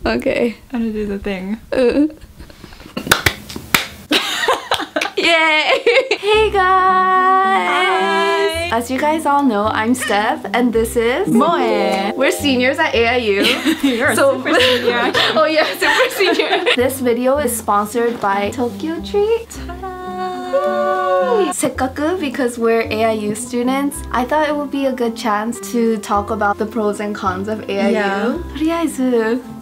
Okay. I'm gonna do the thing. Yay! Hey guys! Hi! As you guys all know, I'm Steph and this is Moe! We're seniors at AIU. You're super senior. Oh yeah, super senior. This video is sponsored by TokyoTreat.せっかく because we're AIU students, I thought it would be a good chance to talk about the pros and cons of AIU. Yeah. とりあえず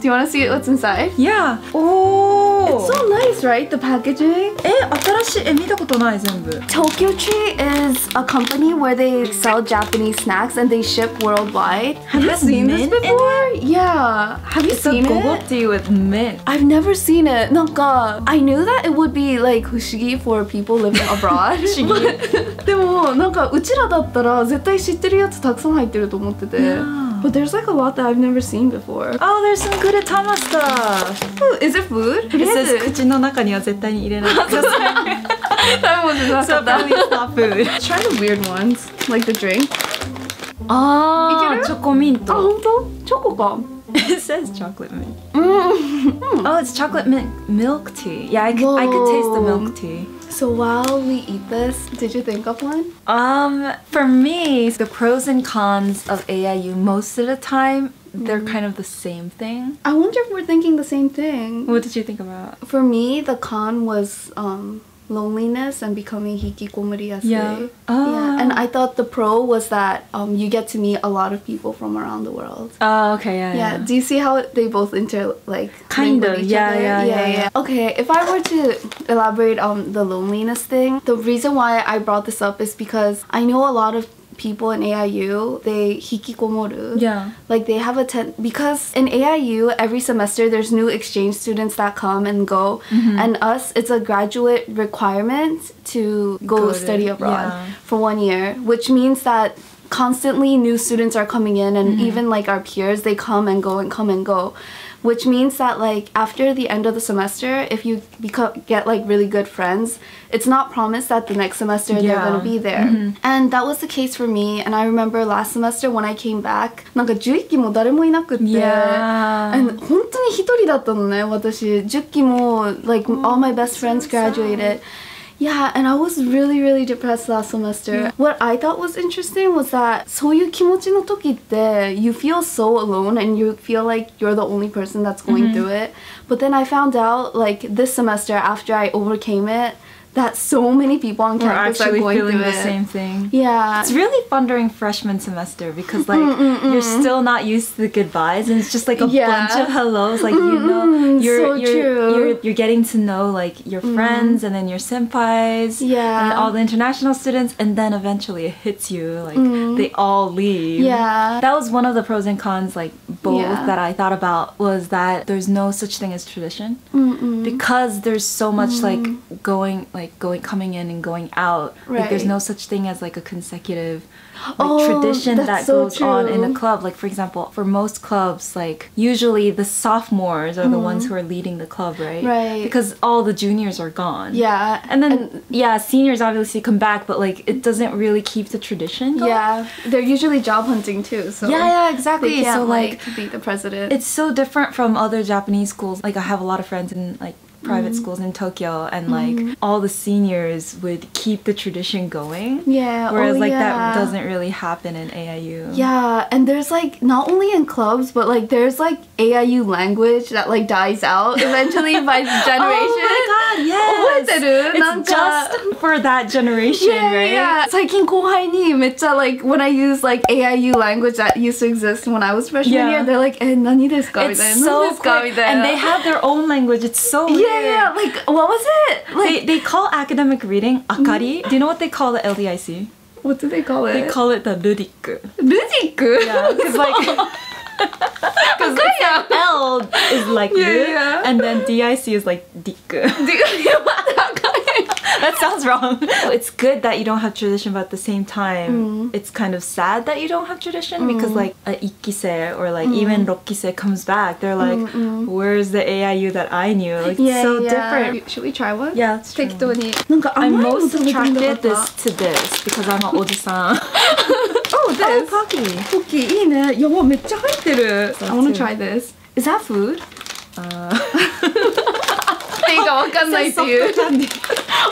do you want to see what's inside? Yeah. Oh. It's so nice, right? The packaging. 新しい見たことない全部。TokyoTreat is a company where they sell Japanese snacks and they ship worldwide. Have you seen this before? Yeah. Have you seen it? It's a it? gogotti with mint. I've never seen it. なんか I knew that it would be like 不思議 for people living abroad. 不思議。でもなんかうちらだったら絶対知ってるやつたくさん入ってると思ってて。But there's like a lot that I've never seen before. Oh, there's some good Tama stuff. Ooh, is it food? It says 口の中には絶対に入れないでください。So probably it's not food. Try the weird ones, like the drink. あー、チョコミント。あ、本当？チョコか。It says chocolate mint. Oh, it's chocolate mint milk tea. Yeah, I could taste the milk tea. So while we eat this, did you think of one? For me, the pros and cons of AIU most of the time, they're kind of the same thing. I wonder if we're thinking the same thing. What did you think about? For me, the con was loneliness and becoming hikikomori-yasui. Yeah. Yeah. And I thought the pro was that you get to meet a lot of people from around the world. Oh, okay, yeah. Do you see how they both kind of, each other? Yeah. Okay, if I were to elaborate on the loneliness thing, the reason why I brought this up is because I know a lot of people in AIU, they hikikomoru. Yeah. Like they have because in AIU every semester there's new exchange students that come and go, and us it's a graduate requirement to go study abroad for 1 year, which means that constantly new students are coming in, and even like our peers, they come and go and come and go. Which means that like after the end of the semester, if you get like really good friends, it's not promised that the next semester they're gonna be there. And that was the case for me. And I remember last semester when I came back, なんか11期も誰もいなくって、and 本当に一人だったのね、私。10期も like all my best friends graduated. Yeah, and I was really, really depressed last semester. What I thought was interesting was that そういう気持ちの時って you feel so alone and you feel like you're the only person that's going through it. But then I found out like this semester after I overcame it that so many people on campus are going through the same thing. Yeah. It's really fun during freshman semester because like you're still not used to the goodbyes and it's just like a bunch of hellos, like you know you're getting to know like your friends and then your senpais and all the international students, and then eventually it hits you like they all leave. Yeah. That was one of the pros and cons, like both that I thought about, was that there's no such thing as tradition because there's so much coming in and going out. Like there's no such thing as like a consecutive tradition that goes on in a club. Like for example, for most clubs, like usually the sophomores are the ones who are leading the club, right? Because all the juniors are gone. Yeah. And then seniors obviously come back, but like it doesn't really keep the tradition going. Yeah. They're usually job hunting too, so exactly. They can't, so like be the president. It's so different from other Japanese schools. Like I have a lot of friends in like private schools in Tokyo, and like all the seniors would keep the tradition going. Yeah. Whereas that doesn't really happen in AIU. Yeah, and there's like not only in clubs, but like there's like AIU language that like dies out eventually by generation. Oh my god, yes! It's just for that generation, right? Yeah. 最近後輩にめっちゃ like when I use like AIU language that used to exist when I was freshman year, they're like, 何ですか? It's so quick, and they have their own language. It's so weird. Yeah, like what was it? Like they call academic reading akari. Do you know what they call the LDIC? What do they call it? They call it the ludic. Ludic? Yeah, because like because L is like and then DIC is like dik. That sounds wrong. It's good that you don't have tradition, but at the same time, it's kind of sad that you don't have tradition because like a ikkise or like even rokkise comes back. They're like, where's the AIU that I knew? Like so different. Should we try one? Yeah, let's try one. I'm most attracted to this because I'm an oji-san. Oh, this? Oh, Pocky. Pocky, いいね。やば、めっちゃ入ってる。I want to try this. Is that food? わかんないっていう。Soft candy.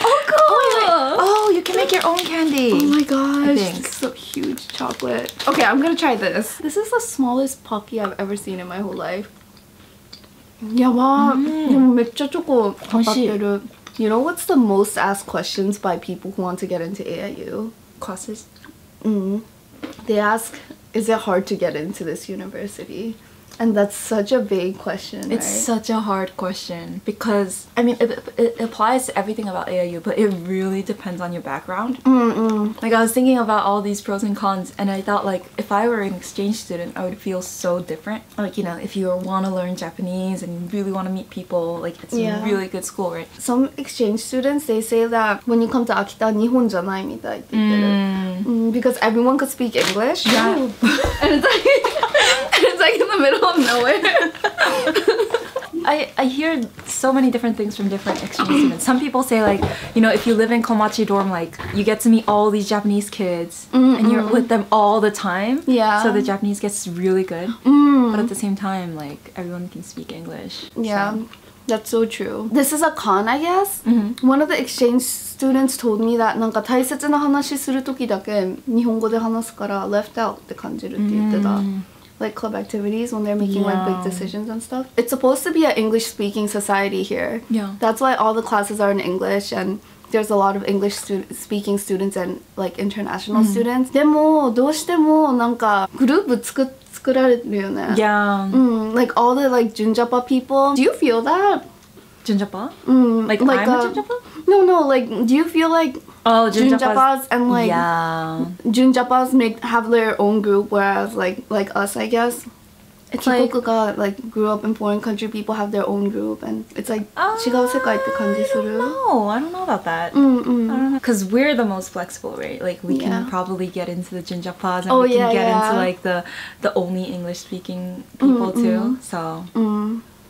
Oh, cool! Oh, you can make your own candy. Oh my gosh, I think. it's so huge chocolate. Okay, I'm gonna try this. This is the smallest Pocky I've ever seen in my whole life. やばー。でもめっちゃチョコかかってる。You know what's the most asked questions by people who want to get into AIU? Classes? They ask, is it hard to get into this university? And that's such a vague question, It's such a hard question because, I mean, it applies to everything about AIU, but it really depends on your background. Like, I was thinking about all these pros and cons, and I thought, like, if I were an exchange student, I would feel so different. Like, you know, if you want to learn Japanese and you really want to meet people, like, it's a really good school, right? Some exchange students, they say that when you come to Akita, 日本じゃないみたいって言ってる。Because everyone could speak English. Yeah. And it's like in the middle of nowhere. I hear so many different things from different exchange students. Some people say, like, you know, if you live in Komachi dorm, like, you get to meet all these Japanese kids and you're with them all the time. Yeah. So the Japanese gets really good. But at the same time, like, everyone can speak English. Yeah. So. That's so true. This is a con, I guess. One of the exchange students told me that なんか大切な話するときだけ日本語で話すから left out って感じるって言ってた。Like club activities when they're making like big decisions and stuff. It's supposed to be an English speaking society here. Yeah. That's why all the classes are in English and there's a lot of English speaking students and like international students. でもどうしてもなんかグループ作られるよね。Yeah. Like all the like Junjapa people. Do you feel that? Junjapa? Like I'm a Junjapa? No, like do you feel like Junjapas and like Junjapas have their own group, whereas like us, I guess, it's like grew up in foreign country, people have their own group, and it's like 違う世界って感じする? I don't know about that. I don't know, because we're the most flexible, right? Like we can probably get into the Junjapas and we can get into like the only English speaking people too. So.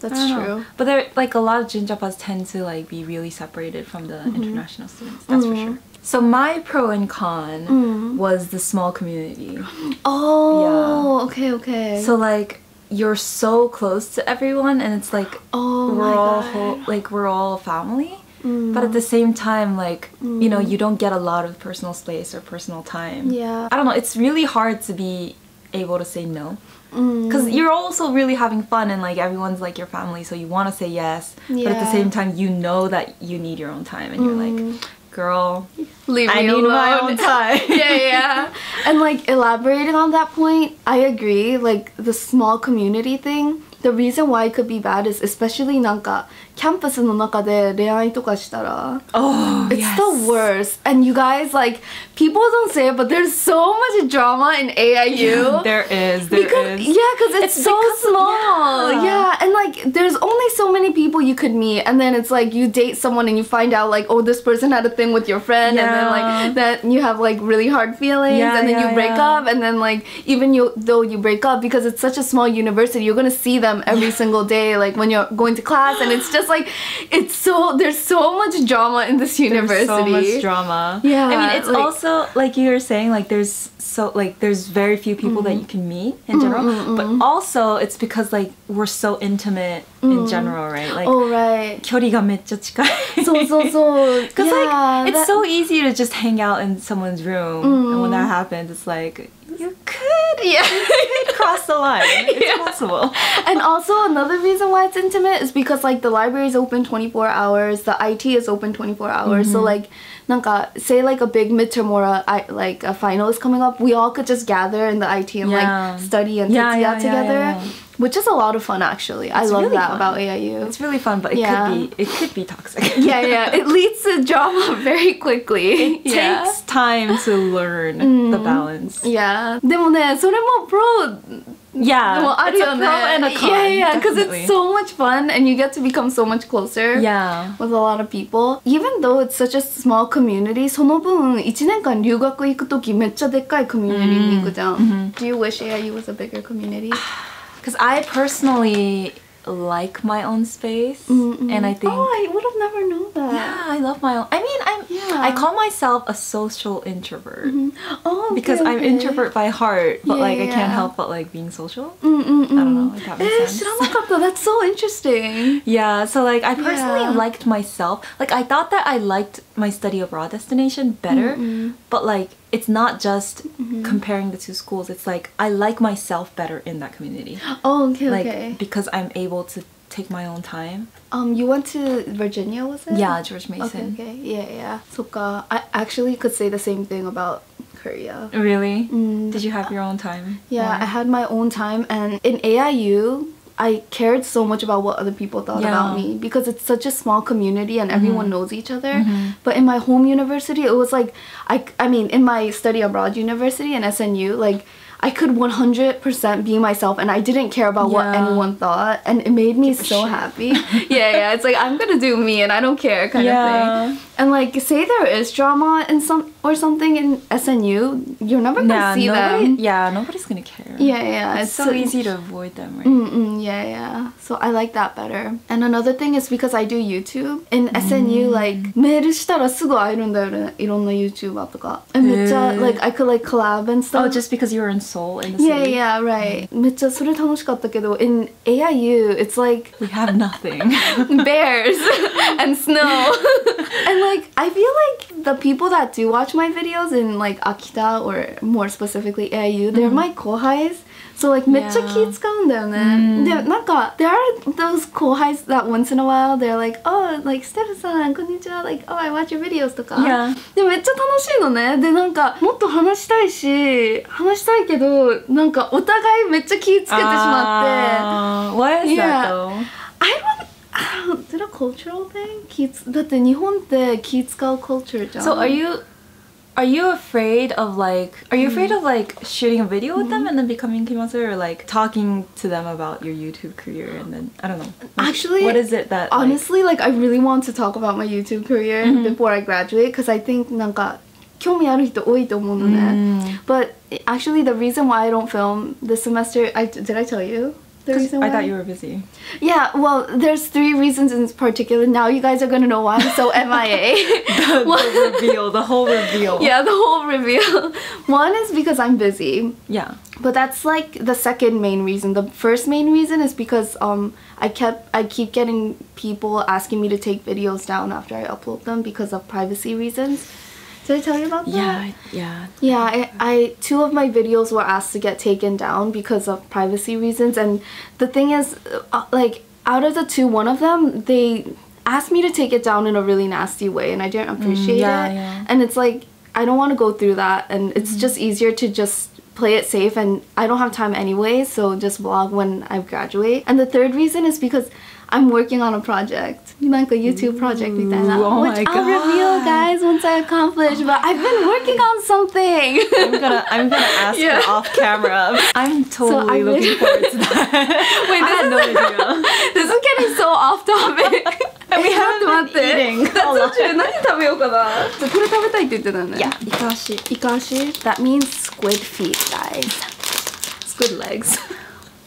That's true. But there, like a lot of Junjapas tend to like be really separated from the international students. That's for sure. So my pro and con was the small community. Oh, yeah. Okay. So like you're so close to everyone, and it's like we're all family. But at the same time, like you know, you don't get a lot of personal space or personal time. Yeah. I don't know. It's really hard to be able to say no. Because you're also really having fun and like everyone's like your family, so you want to say yes, but at the same time you know that you need your own time and you're like, girl, leave me I alone. need my own time. Yeah. And like elaborating on that point, I agree, like the small community thing, the reason why it could be bad is especially なんかキャンパスの中で恋愛とかしたら it's the worst. And you guys, like, people don't say it, but there's so much drama in AIU. There is. Yeah, because it's so small. Yeah, and like there's only so many people you could meet, and then it's like you date someone and you find out like, oh, this person had a thing with your friend, and then like that you have like really hard feelings, and then you break up, and then like even though you break up, because it's such a small university, you're gonna see them every single day, like when you're going to class, and it's just like there's so much drama in this university. There's so much drama. Yeah, I mean, it's like, also like you were saying, like there's very few people that you can meet in general, but also it's because like we're so intimate in general, right? Like 距離がめっちゃ近い. そう. Because like it's so easy to just hang out in someone's room, and when that happens, it's like you could cross the line. It's possible. And also another reason why it's intimate is because like the library is open 24 hours, the IT is open 24 hours. So like なんか say like a big midterm or like a final is coming up, we all could just gather in the IT and like study and tetsuya together. Which is a lot of fun, actually. I love that fun about AIU. It's really fun, but it could be toxic. Yeah. It leads to drama very quickly. It takes time to learn the balance. Yeah. でもね、それも pro. Yeah, it's a pro and a con. Yeah, because it's so much fun and you get to become so much closer with a lot of people. Even though it's such a small community, その分1年間留学行くときめっちゃでっかいコミュニティに行くじゃん。Do you wish AIU was a bigger community? Because I personally like my own space, and I think... Oh, I would have never known that. Yeah, I love my own... I mean, Yeah. I call myself a social introvert. Oh, okay, because I'm introvert by heart, but like I can't help but like being social. I don't know if that makes sense. 知らなかった。That's so interesting. Yeah, so like I personally liked myself. Like I thought that I liked my study abroad destination better, but like it's not just comparing the two schools. It's like I like myself better in that community. Oh, okay, like, okay. Because I'm able to take my own time. You went to Virginia, was it? Yeah, George Mason. Okay, yeah. So, I actually could say the same thing about Korea. Really? Did you have your own time? Yeah, I had my own time, and in AIU, I cared so much about what other people thought about me because it's such a small community and everyone knows each other. But in my home university, it was like, I mean, in my study abroad university in SNU, like, I could 100% be myself and I didn't care about what anyone thought, and it made me so happy. Yeah, it's like I'm gonna do me and I don't care kind of thing. And like, say there is drama in something in SNU, you're never gonna see them. Yeah, nobody's gonna care. Yeah. It's so easy to avoid them, right? Yeah. So I like that better. And another thing is because I do YouTube in SNU, like メールしたらすぐ会えるんだよね。いろんな YouTuber とか。And めっちゃ like I could like collab and stuff. Oh, just because you were in Seoul in the city? Yeah, right. めっちゃそれ楽しかったけど in AIU it's like we have nothing. Bears and snow. And like I feel like the people that do watch my videos in like Akita or more specifically AIU, they're my 後輩. So like めっちゃ気使うんだよね。で、なんか there are those 後輩 that once in a while they're like, oh, like Steph さんこんにちは, like, oh, I watch your videos とか。で、めっちゃ楽しいのね。で、なんかもっと話したいけど、なんかお互いめっちゃ気つけてしまって。Why is that though? I don't, is it a cultural thing? だって日本って気使う culture じゃん。So are you afraid of like shooting a video with them and then becoming kimasu, or like talking to them about your YouTube career and then I don't know. Like, actually, what is it that honestly like I really want to talk about my YouTube career before I graduate because I think なんか興味ある人多いと思うのね。But actually the reason why I don't film this semester, did I tell you? I thought you were busy. Yeah, well, there's 3 reasons in particular. Now you guys are gonna know why I'm so MIA. The whole reveal. Yeah, the whole reveal. One is because I'm busy. Yeah. But that's like the second main reason. The first main reason is because I keep getting people asking me to take videos down after I upload them because of privacy reasons. Did I tell you about that? Yeah. I 2 of my videos were asked to get taken down because of privacy reasons, and the thing is, like out of the 2, one of them they asked me to take it down in a really nasty way, and I didn't appreciate it. And it's like I don't want to go through that, and it's just easier to just play it safe, and I don't have time anyway, so just vlog when I graduate. And the third reason is because I'm working on a project, like a YouTube project, which I'll reveal, guys, once I accomplish. But I've been working on something. I'm gonna ask her off camera. I'm totally looking forward to that. Wait, I had no idea. This is getting so off topic. And we haven't been eating. That's so true. 何食べようかな。これ食べたいって言ってたよね。Yeah, ikashi. Ikashi? That means squid feet, guys. Squid legs.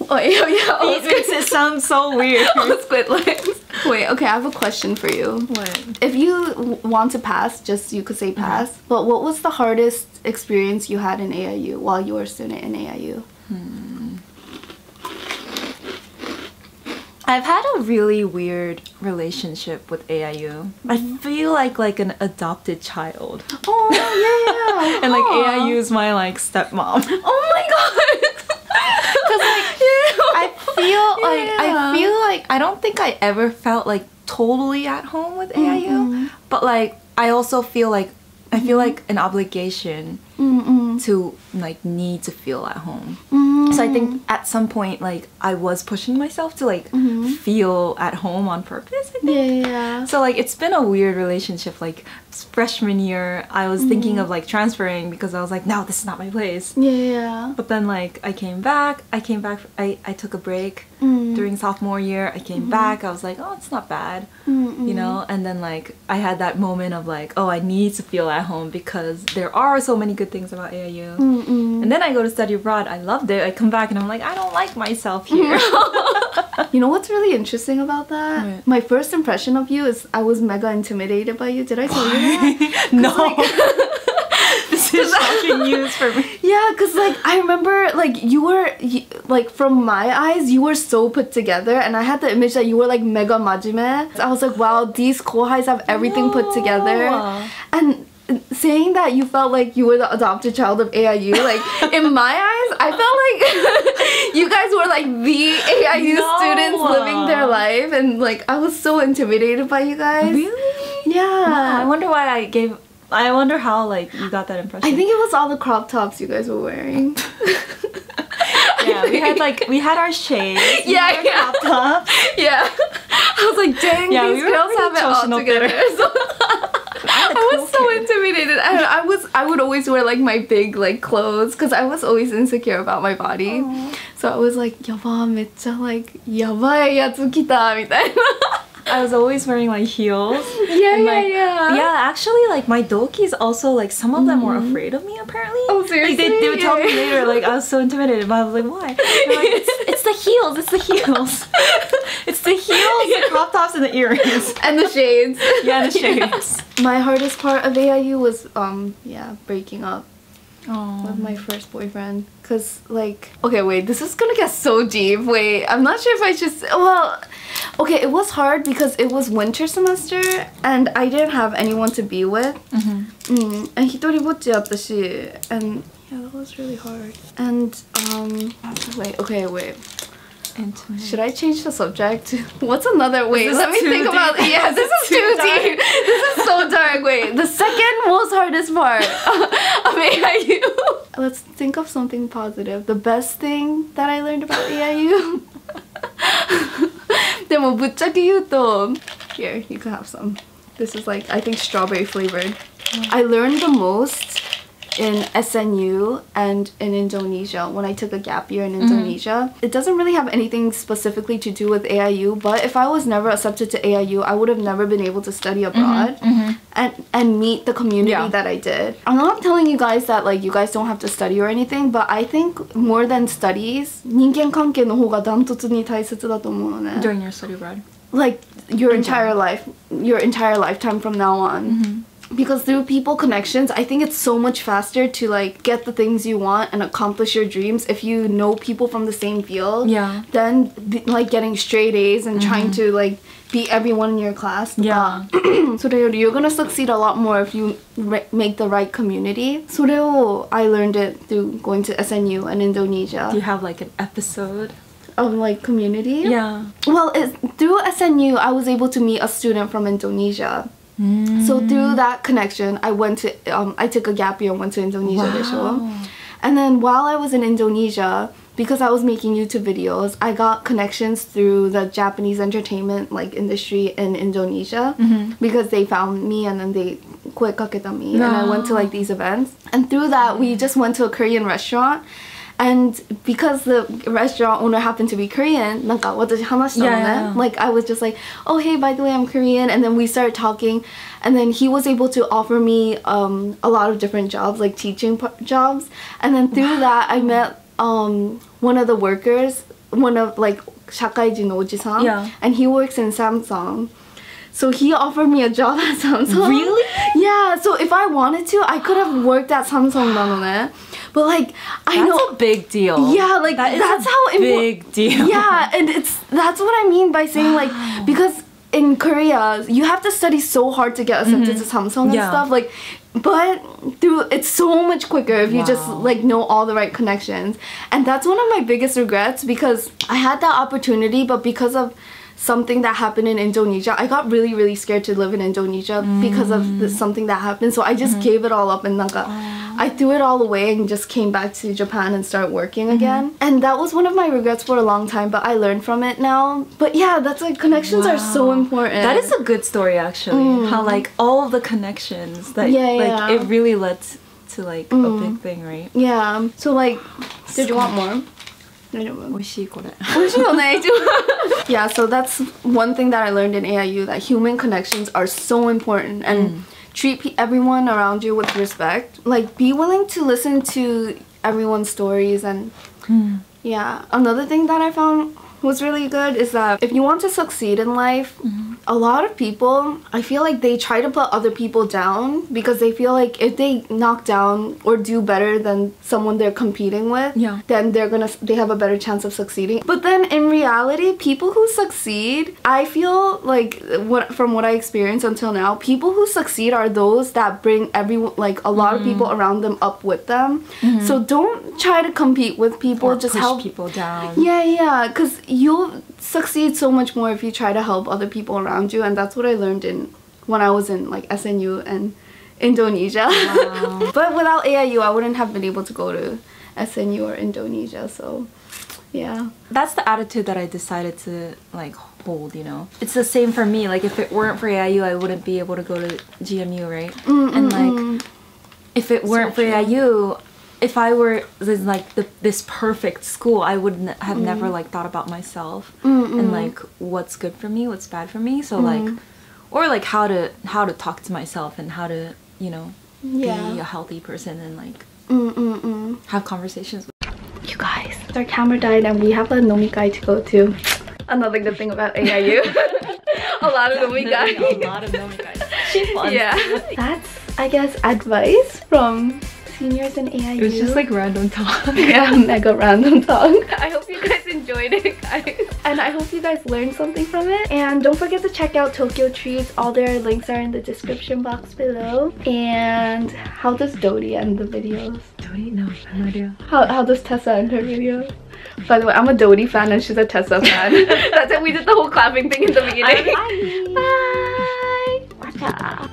Oh, yeah. It makes it sound so weird. Squid legs. Wait, okay, I have a question for you. What? If you want to pass, just you could say pass. But what was the hardest experience you had in AIU while you were a student in AIU? I've had a really weird relationship with AIU. I feel like an adopted child. Oh, yeah. And like AIU is my like stepmom. Oh my god. Because like I feel like I don't think I ever felt like totally at home with AIU, but like I also feel like an obligation to like need to feel at home. So I think at some point like I was pushing myself to like feel at home on purpose, I think. Yeah. So like it's been a weird relationship. Like freshman year I was thinking of like transferring because I was like, no, this is not my place. Yeah. But then like I took a break during sophomore year. I came back, I was like, oh, it's not bad, you know. And then like I had that moment of like, oh, I need to feel at home because there are so many good things about AIU. And then I go to study abroad. I loved it. I come back and I'm like, I don't like myself here. You know what's really interesting about that? What? My first impression of you is I was mega intimidated by you. Did I tell you that? No. Like, this is shocking news for me. Yeah, because like I remember like you were like from my eyes you were so put together, and I had the image that you were like mega majime. I was like, wow, these kohais have everything put together. And saying that you felt like you were the adopted child of AIU, like in my eyes I felt like you guys were like the AIU students living their life, and like I was so intimidated by you guys. Really? Yeah. Wow, I wonder how like you got that impression. I think it was all the crop tops you guys were wearing. Yeah, we had our shades. Yeah, yeah. Crop tops. Yeah. I was like, dang, yeah, these girls have it all together. So I was so intimidated. I would always wear like my big like clothes because I was always insecure about my body. Aww. So I was like, yaba, mecha like yabai yatsu kita mitaina. I was always wearing like heels. Yeah, and, like, yeah. Yeah, actually, like my dokis also like some of them were afraid of me apparently. Oh, seriously? Like they would tell me later like I was so intimidated, but I was like, why? They're like, it's the heels, it's the heels. It's the heels, the crop tops, and the earrings. And the shades. Yeah, the shades. My hardest part of AIU was breaking up. Aww. With my first boyfriend, cause like, okay, wait, this is gonna get so deep. Wait, I'm not sure if I should. Well, okay, it was hard because it was winter semester and I didn't have anyone to be with. And hitoribotchi and yeah, that was really hard. And wait. Intimate. Should I change the subject? What's another? Wait, let me think deep? about. Yeah, this is too deep. This is so dark. Wait, the second most hardest part of AIU. Let's think of something positive. The best thing that I learned about AIU. でもぶっちゃけ言うと here, you can have some. This is like I think strawberry flavored. I learned the most in SNU and in Indonesia when I took a gap year in Indonesia. It doesn't really have anything specifically to do with AIU, but if I was never accepted to AIU, I would have never been able to study abroad and meet the community that I did. I'm not telling you guys that like you guys don't have to study or anything, but I think more than studies, 人間関係の方がダントツに大切だと思うのね。 During your study abroad? Like your entire life, your entire lifetime from now on. Because through people connections, I think it's so much faster to like get the things you want and accomplish your dreams if you know people from the same field. Yeah. Than like getting straight A's and trying to like beat everyone in your class. Yeah. So you're gonna succeed a lot more if you make the right community. So I learned it through going to SNU and Indonesia. Do you have like an episode? Of like community? Yeah. Well, through SNU, I was able to meet a student from Indonesia. So through that connection, I took a gap year and went to Indonesia. Wow. And then while I was in Indonesia, because I was making YouTube videos, I got connections through the Japanese entertainment like industry in Indonesia because they found me and then they kaketa me and I went to like these events. And through that, we just went to a Korean restaurant. And because the restaurant owner happened to be Korean, like I was just like, oh hey, by the way, I'm Korean, and then we started talking, and then he was able to offer me a lot of different jobs, like teaching jobs, and then through that I met one of the workers, one of like shakaijin oji-san, and he works in Samsung. So he offered me a job at Samsung. Really? Yeah, so if I wanted to, I could have worked at Samsung. But like, That's a big deal. Yeah, like that's how big deal. Yeah, and that's what I mean by saying like, because in Korea you have to study so hard to get accepted to Samsung and stuff. Like, but it's so much quicker if you just like know all the right connections. And that's one of my biggest regrets because I had that opportunity, but because of something that happened in Indonesia, I got really, really scared to live in Indonesia because of something that happened. So I just gave it all up and I threw it all away and just came back to Japan and started working again. And that was one of my regrets for a long time, but I learned from it now. But yeah, that's like connections are so important. That is a good story actually. How like all of the connections that like it really led to like a big thing, right? Yeah. So like, did you want more? Yeah, so that's one thing that I learned in AIU, that human connections are so important and treat everyone around you with respect. Like, be willing to listen to everyone's stories and yeah. Another thing that I found was really good is that if you want to succeed in life, a lot of people, I feel like they try to put other people down because they feel like if they knock down or do better than someone they're competing with, then they have a better chance of succeeding. But then in reality, people who succeed, I feel like from what I experienced until now, people who succeed are those that bring everyone, like a lot of people around them up with them. So don't try to compete with people, or just push help people down. Yeah, because you'll succeed so much more if you try to help other people around you, and that's what I learned when I was in like SNU and Indonesia. Wow. But without AIU, I wouldn't have been able to go to SNU or Indonesia, so yeah. That's the attitude that I decided to like hold, you know. It's the same for me, like if it weren't for AIU, I wouldn't be able to go to GMU, right? And like if it weren't for AIU, if I were in like this perfect school, I would have never like thought about myself and like what's good for me, what's bad for me. So like, or like how to talk to myself and how to, you know, be a healthy person and like have conversations. You guys, our camera died and we have a nomikai to go to. Another good thing about AIU. A lot of nomikai. A lot of nomikai. Yeah. That's, I guess, advice from seniors in AIU. It was just like random talk. Yeah, mega random talk. I hope you guys enjoyed it, guys. And I hope you guys learned something from it. And don't forget to check out Tokyo Treats. All their links are in the description box below. And how does Dodie end the videos? Dodie? No, I have no idea. How does Tessa end her videos? By the way, I'm a Dodie fan and she's a Tessa fan. That's it. We did the whole clapping thing in the beginning. Bye. Bye. Bye.